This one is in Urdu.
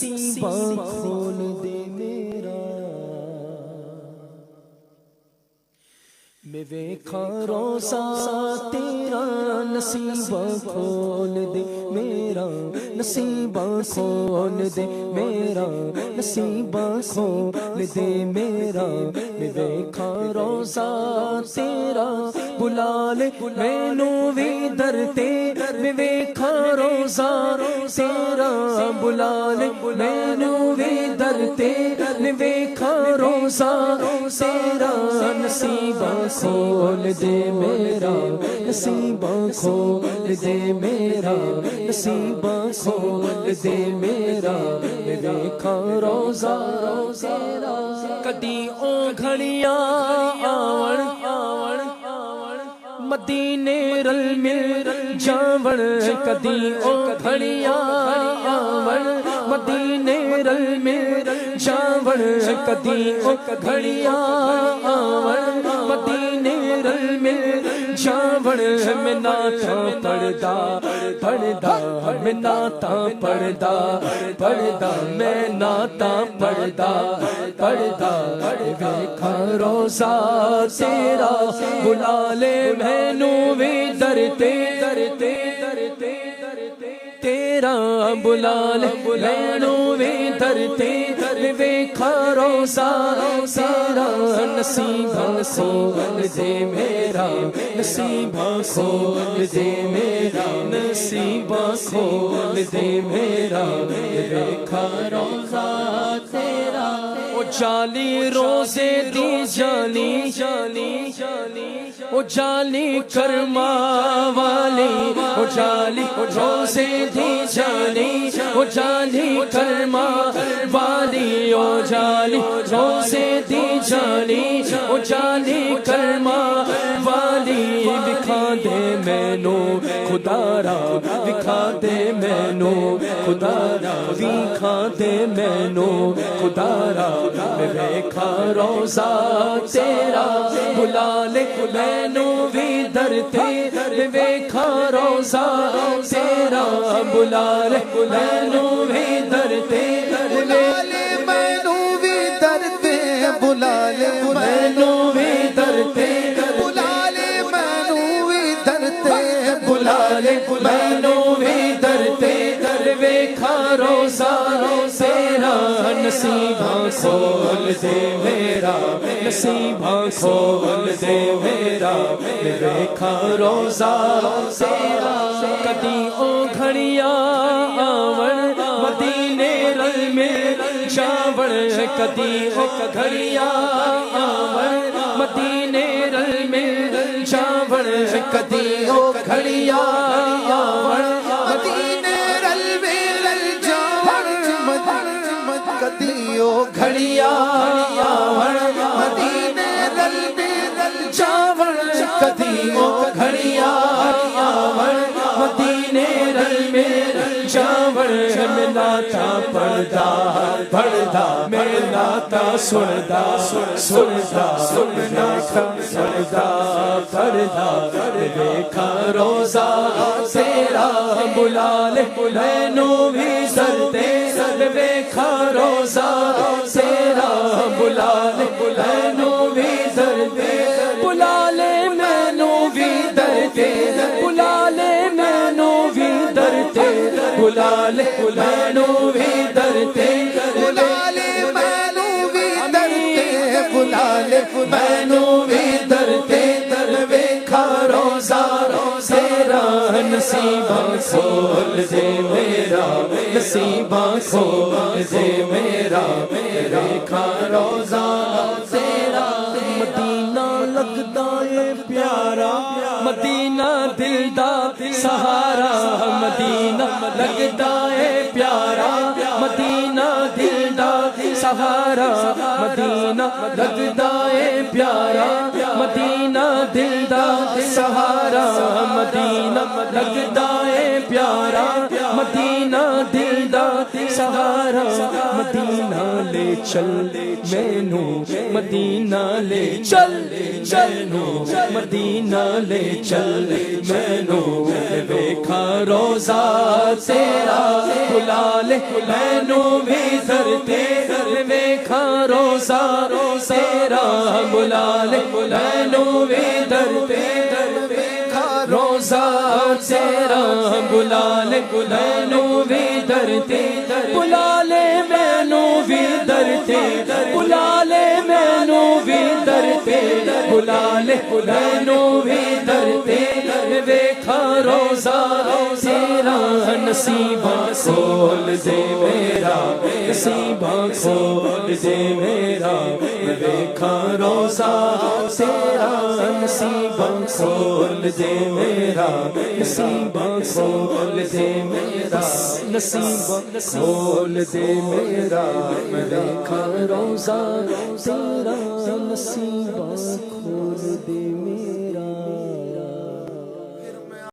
نصیبہ کھول دے میرا میں ویکھاں روزہ تیرا نصیبہ کھول دے میرا نصیبہ کھول دے میرا نصیبہ کھول دے میرا میں ویکھاں روزہ تیرا بلا لے مینوں وی در تے میں ویکھاں روزہ تیرا بلا لے مینوں وی در تے میں ویکھاں روزہ تیرا نصیبہ کھول دے میرا نصیبہ کھول دے میرا نصیبہ کھول دے میرا میں ویکھاں روزہ تیرا کدی او گھڑیاں آون مدینے رل مل جاون کدی او گھڑیاں آون مدینے رل مل جاون کدی او گھڑیاں آون مدینے رل مل جاون میں نعتاں پڑھدا میں نعتاں پڑھدا میں نعتاں پڑھدا ویکھاں روزہ تیرا بلا لے مینوں وی در تے تیرا بلا لے مینوں وی در تے ویکھاں روزہ تیرا نصیبہ کھول دے میرا نصیبہ کھول دے میرا نصیبہ کھول دے میرا ویکھاں روزہ تیرا او جالی روزے دی جالی او جالی کرما والی او جالی روزے دی جالی او جالی کرما والی او جالی روزے دی جالی او جالی کرما والی دکھا دے مینوں خدا را دکھا دے مینوں خدا را دکھا دے مینوں خدا را میں ویکھاں روزہ تیرا بلا لے مینوں وی در تے میں ویکھاں روزہ تیرا بلا لے مینوں وی در تے بلا لے مینوں وی در تے بلا لے مینوں وی در تے بلا لے مینوں وی در تے بلا لے مینوں وی در تے ویکھاں روزہ تیرا نصیبہ کھول دے میرا نصیبہ کھول دے میرا میں ویکھاں روزہ تیرا کدی او گھڑیاں آون مدینے رل مل جاون کدی او گھڑیاں آون مدینے رل مل جاون کدی او گھڑیاں آون مدینے رل مل جاون کدی او گھڑیاں آون مدینے رل مل جاون کدی او گھڑیاں آون مدینے رل مل جاون میں نعتاں پڑھدا میں نعتاں سندا میں نعتاں پڑھدا ویکھاں روزہ تیرا بلا لے مینوں وی در تے ویکھاں روزہ تیرا بلا لے مینوں وی در تے بلا لے مینوں وی در تے بلا لے مینوں وی در تے بلا لے مینوں وی در تے بلا لے مینوں وی در تے بلا لے مینوں وی در تے ویکھاں روزہ تیرا نصیبہ کھول دے میرا نصیبہ کھول دے میرا ویکھاں روزہ تیرا مدینہ لگدا اے پیارا مدینہ دل دا سہارا مدینہ لگدا اے پیارا مدینہ دل دا سہارا مدینہ لگدا اے پیارا مدینہ دل دا سہارا مدینہ لگدا ہے پیارا مدینہ دل دا سہارا مدینہ لے چل مینو مدینہ لے چل مینو مدینہ لے چل مینو ویکھا روزہ تیرا بلا لے مینو بھی در تیرا ویکھا روزہ تیرا بلا لے مینو بھی در تیرا روزہ تیرا بلا لے مینو بھی در تیرا بلا لے مینو بھی در تیرا بلا لے مینو بھی در تیرا بلا لے مینو بھی در تیرا ویکھا روزہ تیرا نصیباں کھول دے میرا نصیباں کھول دے میرا ویکھا روزہ تیرا نصیباں کھول دے میرا نصیباں کھول دے میرا نصیباں کھول دے میرا ویکھا روزہ تیرا نصیباں کھول دے